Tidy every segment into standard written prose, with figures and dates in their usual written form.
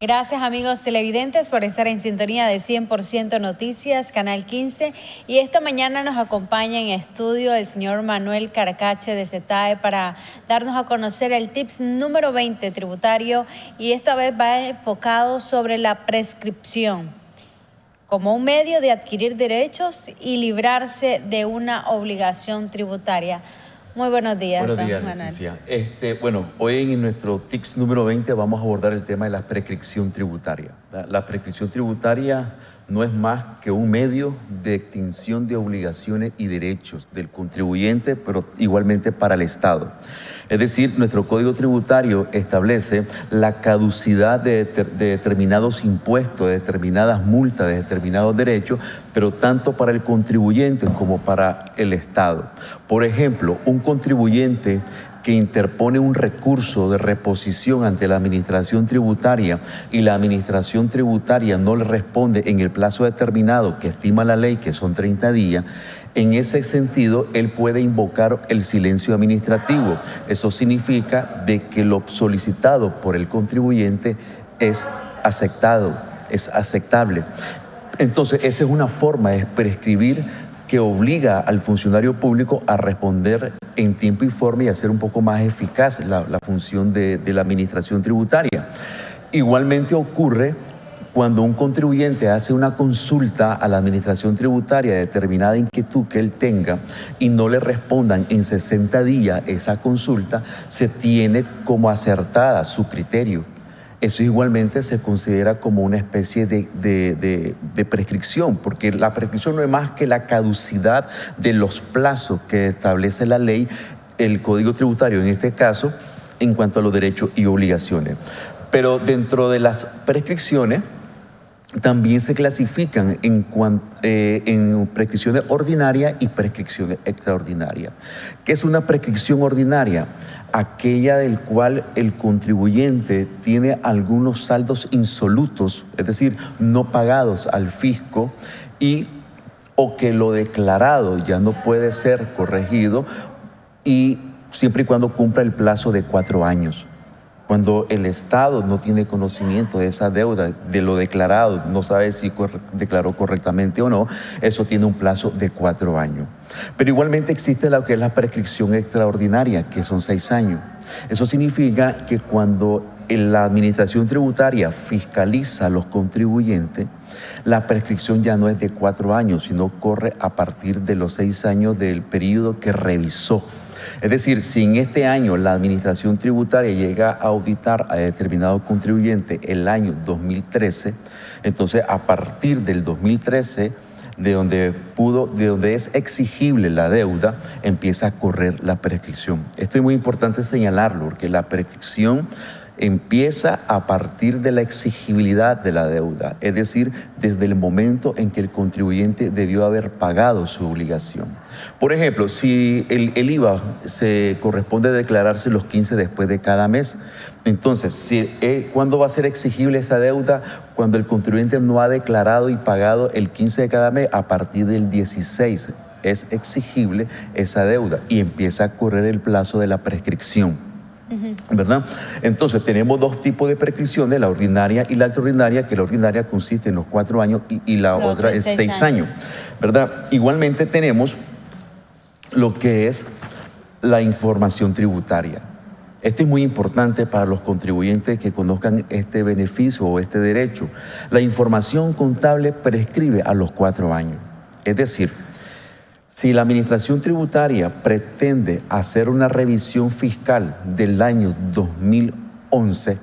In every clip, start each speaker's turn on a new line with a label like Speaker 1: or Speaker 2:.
Speaker 1: Gracias amigos televidentes por estar en sintonía de 100% Noticias, Canal 15. Y esta mañana nos acompaña en estudio el señor Manuel Carcache de CETAE para darnos a conocer el tips número 20 tributario, y esta vez va enfocado sobre la prescripción como un medio de adquirir derechos y librarse de una obligación tributaria. Muy buenos días,
Speaker 2: Buenos días,
Speaker 1: Manuel.
Speaker 2: Bueno, hoy en nuestro TICS número 20 vamos a abordar el tema de la prescripción tributaria. La prescripción tributaria no es más que un medio de extinción de obligaciones y derechos del contribuyente, pero igualmente para el Estado. Es decir, nuestro Código Tributario establece la caducidad de determinados impuestos, de determinadas multas, de determinados derechos, pero tanto para el contribuyente como para el Estado. Por ejemplo, un contribuyente que interpone un recurso de reposición ante la Administración Tributaria y la Administración Tributaria no le responde en el plazo determinado que estima la ley, que son 30 días, en ese sentido, él puede invocar el silencio administrativo. Eso significa de que lo solicitado por el contribuyente es aceptado, es aceptable. Entonces, esa es una forma de prescribir que obliga al funcionario público a responder en tiempo y forma y hacer un poco más eficaz la función de la administración tributaria. Igualmente ocurre cuando un contribuyente hace una consulta a la administración tributaria de determinada inquietud que él tenga y no le respondan en 60 días esa consulta, se tiene como acertada su criterio. Eso igualmente se considera como una especie de prescripción, porque la prescripción no es más que la caducidad de los plazos que establece la ley, el Código Tributario en este caso, en cuanto a los derechos y obligaciones. Pero dentro de las prescripciones también se clasifican en prescripciones ordinarias y prescripciones extraordinarias. ¿Qué es una prescripción ordinaria? Aquella del cual el contribuyente tiene algunos saldos insolutos, es decir, no pagados al fisco, o que lo declarado ya no puede ser corregido, y siempre y cuando cumpla el plazo de 4 años. Cuando el Estado no tiene conocimiento de esa deuda, de lo declarado, no sabe si declaró correctamente o no, eso tiene un plazo de 4 años. Pero igualmente existe lo que es la prescripción extraordinaria, que son 6 años. Eso significa que cuando la Administración Tributaria fiscaliza a los contribuyentes, la prescripción ya no es de 4 años, sino corre a partir de los 6 años del periodo que revisó. Es decir, si en este año la Administración Tributaria llega a auditar a determinado contribuyente el año 2013, entonces a partir del 2013, de donde es exigible la deuda, empieza a correr la prescripción. Esto es muy importante señalarlo, porque la prescripción empieza a partir de la exigibilidad de la deuda, es decir, desde el momento en que el contribuyente debió haber pagado su obligación. Por ejemplo, si el IVA se corresponde declararse los 15 después de cada mes, entonces, ¿cuándo va a ser exigible esa deuda? Cuando el contribuyente no ha declarado y pagado el 15 de cada mes, a partir del 16 es exigible esa deuda y empieza a correr el plazo de la prescripción. ¿Verdad? Entonces tenemos dos tipos de prescripciones, la ordinaria y la extraordinaria, que la ordinaria consiste en los 4 años y la otra en 6 años, ¿verdad? Igualmente tenemos lo que es la información tributaria. Esto es muy importante para los contribuyentes que conozcan este beneficio o este derecho. La información contable prescribe a los 4 años, es decir, si la Administración Tributaria pretende hacer una revisión fiscal del año 2011,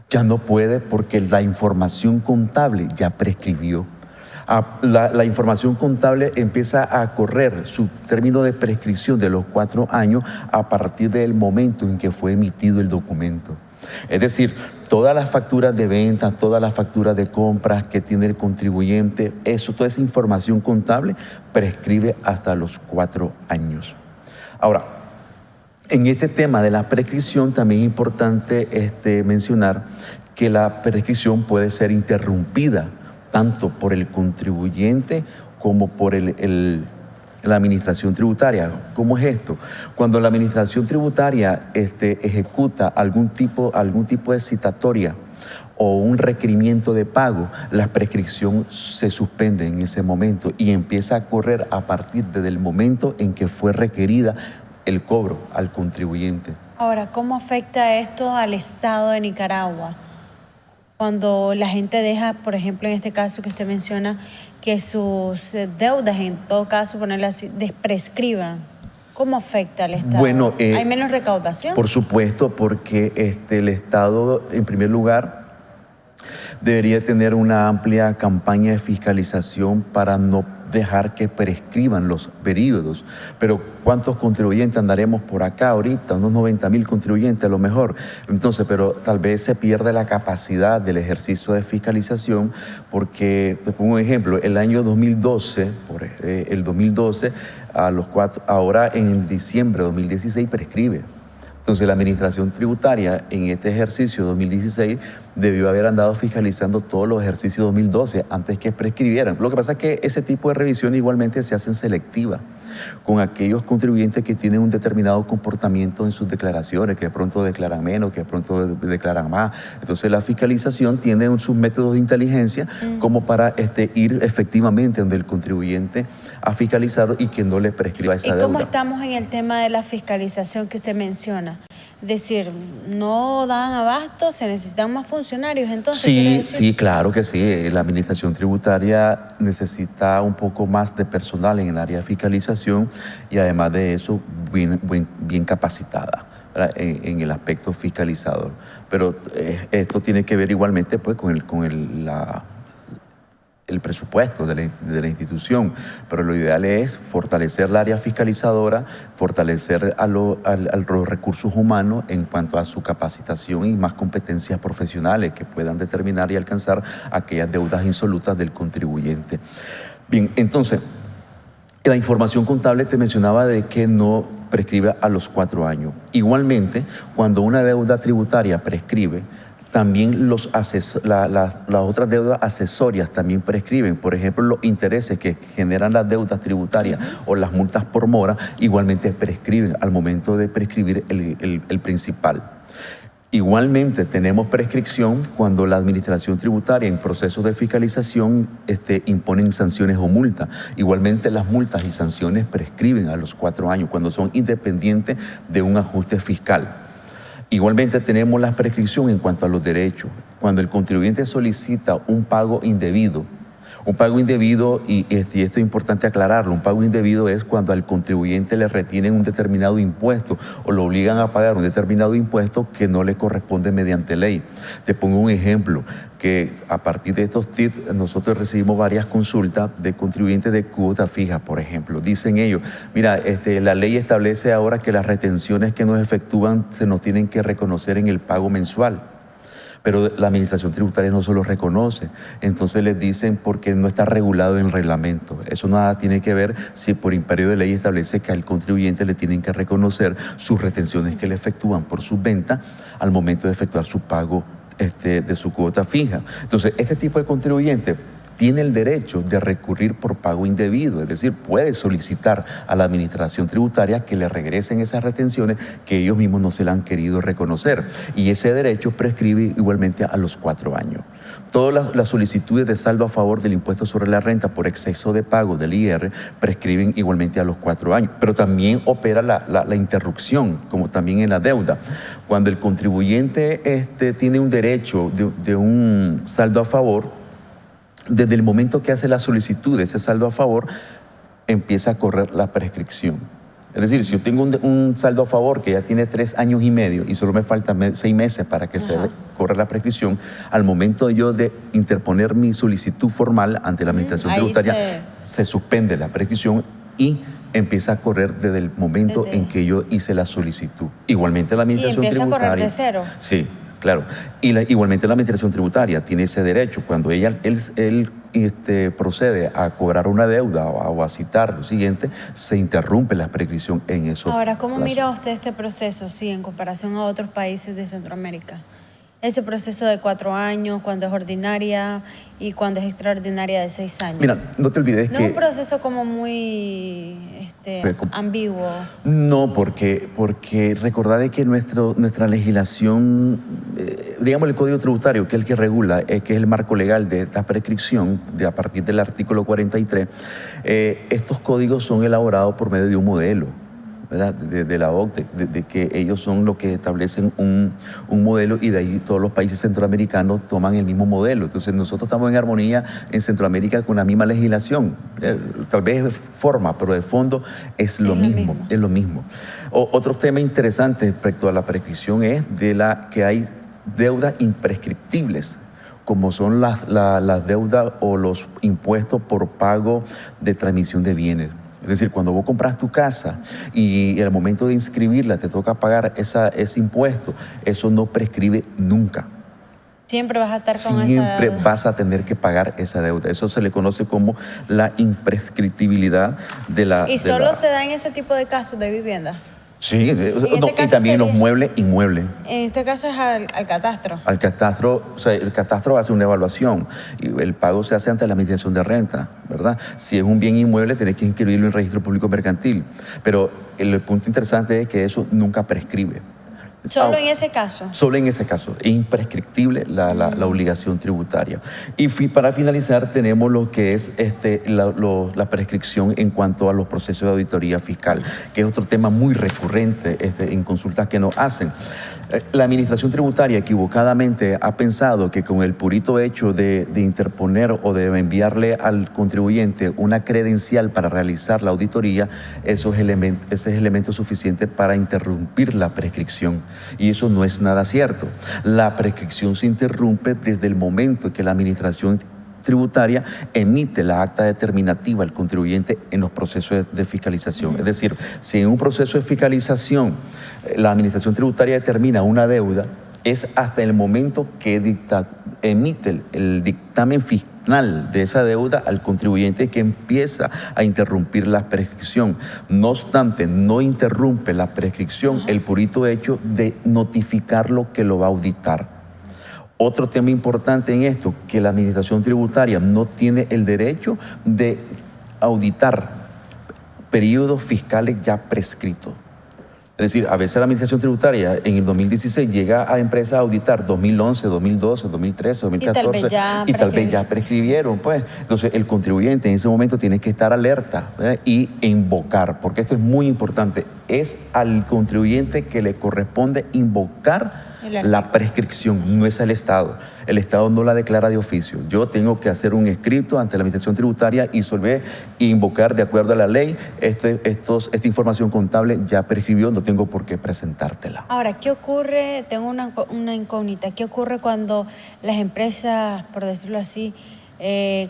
Speaker 2: ya no puede, porque la información contable ya prescribió. La información contable empieza a correr su término de prescripción de los 4 años a partir del momento en que fue emitido el documento. Es decir, todas las facturas de venta, todas las facturas de compras que tiene el contribuyente, toda esa información contable prescribe hasta los 4 años. Ahora, en este tema de la prescripción también es importante mencionar que la prescripción puede ser interrumpida tanto por el contribuyente como por la Administración Tributaria. ¿Cómo es esto? Cuando la Administración Tributaria ejecuta algún tipo de citatoria o un requerimiento de pago, la prescripción se suspende en ese momento y empieza a correr a partir del momento en que fue requerida el cobro al contribuyente.
Speaker 1: Ahora, ¿cómo afecta esto al Estado de Nicaragua? Cuando la gente deja, por ejemplo, en este caso que usted menciona, que sus deudas, en todo caso, ponerlas así, prescriban. ¿Cómo afecta al Estado?
Speaker 2: Bueno,
Speaker 1: ¿hay menos recaudación?
Speaker 2: Por supuesto, porque el Estado, en primer lugar, debería tener una amplia campaña de fiscalización para no dejar que prescriban los periodos. Pero ¿cuántos contribuyentes andaremos por acá ahorita? Unos 90.000 contribuyentes a lo mejor. Entonces, pero tal vez se pierde la capacidad del ejercicio de fiscalización porque, te pongo un ejemplo, el año 2012, ahora en diciembre de 2016 prescribe. Entonces, la Administración Tributaria en este ejercicio 2016 debió haber andado fiscalizando todos los ejercicios 2012 antes que prescribieran. Lo que pasa es que ese tipo de revisiones igualmente se hacen selectivas con aquellos contribuyentes que tienen un determinado comportamiento en sus declaraciones, que de pronto declaran menos, que de pronto declaran más. Entonces, la fiscalización tiene sus métodos de inteligencia como para ir efectivamente donde el contribuyente ha fiscalizado y que no le prescriba esa deuda.
Speaker 1: ¿Y cómo estamos en el tema de la fiscalización que usted menciona? Es decir, no dan abasto, se necesitan más funcionarios, entonces.
Speaker 2: Sí, claro que sí. La Administración Tributaria necesita un poco más de personal en el área de fiscalización y además de eso, bien capacitada, ¿verdad? En el aspecto fiscalizador. Pero esto tiene que ver igualmente pues, con el presupuesto de la institución, pero lo ideal es fortalecer la área fiscalizadora, fortalecer a los recursos humanos en cuanto a su capacitación y más competencias profesionales que puedan determinar y alcanzar aquellas deudas insolutas del contribuyente. Bien, entonces, la información contable te mencionaba de que no prescribe a los 4 años. Igualmente, cuando una deuda tributaria prescribe, también las otras deudas accesorias también prescriben. Por ejemplo, los intereses que generan las deudas tributarias o las multas por mora igualmente prescriben al momento de prescribir el principal. Igualmente tenemos prescripción cuando la Administración Tributaria en procesos de fiscalización imponen sanciones o multas. Igualmente las multas y sanciones prescriben a los 4 años cuando son independientes de un ajuste fiscal. Igualmente tenemos la prescripción en cuanto a los derechos. Cuando el contribuyente solicita un pago indebido, y esto es importante aclararlo, un pago indebido es cuando al contribuyente le retienen un determinado impuesto o lo obligan a pagar un determinado impuesto que no le corresponde mediante ley. Te pongo un ejemplo, que a partir de estos tips nosotros recibimos varias consultas de contribuyentes de cuota fija, por ejemplo. Dicen ellos, mira, la ley establece ahora que las retenciones que nos efectúan se nos tienen que reconocer en el pago mensual. Pero la Administración Tributaria no se lo reconoce. Entonces les dicen porque no está regulado en el reglamento. Eso nada tiene que ver si por imperio de ley establece que al contribuyente le tienen que reconocer sus retenciones que le efectúan por sus ventas al momento de efectuar su pago de su cuota fija. Entonces, este tipo de contribuyente tiene el derecho de recurrir por pago indebido, es decir, puede solicitar a la Administración Tributaria que le regresen esas retenciones que ellos mismos no se le han querido reconocer. Y ese derecho prescribe igualmente a los 4 años. Todas las solicitudes de saldo a favor del impuesto sobre la renta por exceso de pago del IR prescriben igualmente a los 4 años, pero también opera la interrupción, como también en la deuda. Cuando el contribuyente tiene un derecho de un saldo a favor, desde el momento que hace la solicitud de ese saldo a favor, empieza a correr la prescripción. Es decir, si yo tengo un saldo a favor que ya tiene 3 años y medio y solo me faltan 6 meses para que se corra la prescripción, al momento yo de interponer mi solicitud formal ante la Administración Tributaria, se suspende la prescripción y empieza a correr desde el momento en que yo hice la solicitud. Igualmente la Administración Tributaria...
Speaker 1: ¿Y empieza a correr de cero?
Speaker 2: Sí. Claro, igualmente la Administración Tributaria tiene ese derecho. Cuando él procede a cobrar una deuda o a citar lo siguiente, se interrumpe la prescripción en eso.
Speaker 1: Ahora, ¿cómo mira usted este proceso, sí, en comparación a otros países de Centroamérica? Ese proceso de 4 años, cuando es ordinaria y cuando es extraordinaria de 6 años.
Speaker 2: Mira, no te olvides
Speaker 1: ¿No
Speaker 2: que...
Speaker 1: es un proceso como muy ambiguo?
Speaker 2: No, porque recordad de que nuestra legislación, digamos el Código Tributario, que es el que regula, que es el marco legal de esta prescripción, a partir del artículo 43, estos códigos son elaborados por medio de un modelo, ¿verdad? De la OCDE, de que ellos son los que establecen un modelo y de ahí todos los países centroamericanos toman el mismo modelo. Entonces nosotros estamos en armonía en Centroamérica con la misma legislación. Tal vez forma, pero de fondo es lo mismo. Es lo mismo. Otro tema interesante respecto a la prescripción es de la que hay deudas imprescriptibles, como son las deudas o los impuestos por pago de transmisión de bienes. Es decir, cuando vos compras tu casa y al momento de inscribirla te toca pagar ese impuesto, eso no prescribe nunca.
Speaker 1: Siempre vas a estar con esa deuda.
Speaker 2: Siempre vas a tener que pagar esa deuda. Eso se le conoce como la imprescriptibilidad de la...
Speaker 1: ¿Y solo se da en ese tipo de casos de vivienda?
Speaker 2: Sí, y también los muebles inmuebles.
Speaker 1: En este caso es al catastro.
Speaker 2: Al catastro, o sea, el catastro hace una evaluación y el pago se hace ante la administración de renta, ¿verdad? Si es un bien inmueble, tenés que inscribirlo en el registro público mercantil. Pero el punto interesante es que eso nunca prescribe.
Speaker 1: ¿Solo en ese caso?
Speaker 2: Solo en ese caso. Es imprescriptible la obligación tributaria. Y para finalizar, tenemos lo que es la prescripción en cuanto a los procesos de auditoría fiscal, que es otro tema muy recurrente en consultas que nos hacen. La administración tributaria equivocadamente ha pensado que con el purito hecho de interponer o de enviarle al contribuyente una credencial para realizar la auditoría, ese es elemento suficiente para interrumpir la prescripción. Y eso no es nada cierto. La prescripción se interrumpe desde el momento en que la administración tributaria emite la acta determinativa al contribuyente en los procesos de fiscalización. Es decir, si en un proceso de fiscalización la administración tributaria determina una deuda, es hasta el momento que emite el dictamen final de esa deuda al contribuyente que empieza a interrumpir la prescripción. No obstante, no interrumpe la prescripción el purito hecho de notificar lo que lo va a auditar. Otro tema importante en esto, que la administración tributaria no tiene el derecho de auditar periodos fiscales ya prescritos. Es decir, a veces la administración tributaria en el 2016 llega a empresas a auditar 2011, 2012, 2013, 2014 y tal vez ya prescribieron. Pues. Entonces el contribuyente en ese momento tiene que estar alerta, ¿verdad? Y invocar, porque esto es muy importante. Es al contribuyente que le corresponde invocar la prescripción, no es al Estado. El Estado no la declara de oficio. Yo tengo que hacer un escrito ante la administración tributaria y invocar de acuerdo a la ley, esta información contable ya prescribió, no tengo por qué presentártela.
Speaker 1: Ahora, ¿qué ocurre? Tengo una incógnita. ¿Qué ocurre cuando las empresas, por decirlo así,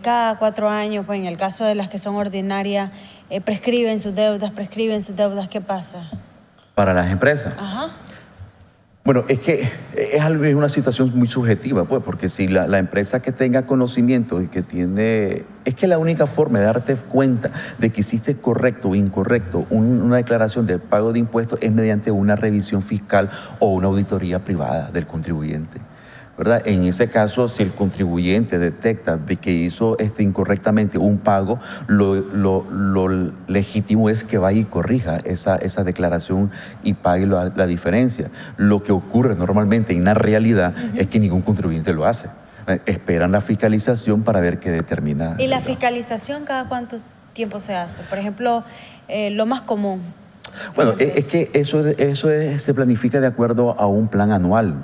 Speaker 1: cada 4 años, pues en el caso de las que son ordinarias, prescriben sus deudas? ¿Qué pasa? Para
Speaker 2: las empresas.
Speaker 1: Ajá.
Speaker 2: Bueno, es que es una situación muy subjetiva, pues, porque si la empresa que tenga conocimiento y que tiene... Es que la única forma de darte cuenta de que hiciste correcto o incorrecto una declaración de pago de impuestos es mediante una revisión fiscal o una auditoría privada del contribuyente, ¿verdad? En ese caso, si el contribuyente detecta de que hizo incorrectamente un pago, lo legítimo es que vaya y corrija esa declaración y pague la diferencia. Lo que ocurre normalmente en la realidad es que ningún contribuyente lo hace. Esperan la fiscalización para ver qué determina.
Speaker 1: ¿Y la fiscalización cada cuánto tiempo se hace? Por ejemplo, lo más común.
Speaker 2: Bueno, es que eso se planifica de acuerdo a un plan anual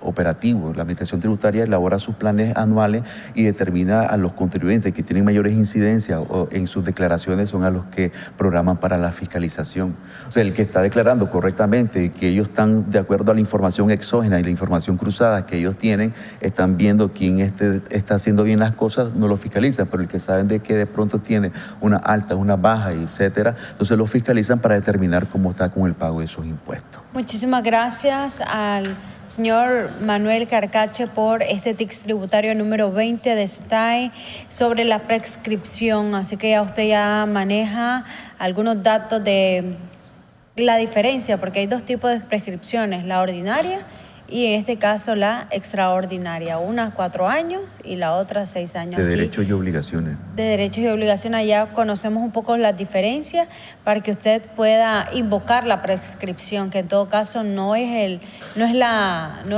Speaker 2: operativo. La administración tributaria elabora sus planes anuales y determina a los contribuyentes que tienen mayores incidencias en sus declaraciones, son a los que programan para la fiscalización. O sea, el que está declarando correctamente y que ellos están de acuerdo a la información exógena y la información cruzada que ellos tienen, están viendo quién está haciendo bien las cosas, no lo fiscalizan, pero el que saben de que de pronto tiene una alta, una baja, etcétera, entonces lo fiscalizan para determinar cómo está con el pago de esos impuestos.
Speaker 1: Muchísimas gracias al señor Manuel Carcache por este TICS tributario número 20 de SETAE sobre la prescripción. Así que ya usted ya maneja algunos datos de la diferencia, porque hay 2 tipos de prescripciones, la ordinaria y en este caso la extraordinaria, una 4 años y la otra 6 años.
Speaker 2: De
Speaker 1: aquí,
Speaker 2: derechos y obligaciones.
Speaker 1: de derechos y obligaciones. Allá conocemos un poco las diferencias para que usted pueda invocar la prescripción, que en todo caso no es el responsable.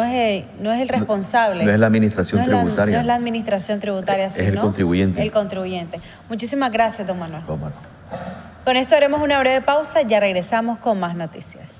Speaker 2: No es la administración tributaria.
Speaker 1: No es la administración tributaria,
Speaker 2: Es
Speaker 1: sino
Speaker 2: el contribuyente.
Speaker 1: el contribuyente. Muchísimas gracias, don Manuel.
Speaker 2: Vamos.
Speaker 1: Con esto haremos una breve pausa, ya regresamos con más noticias.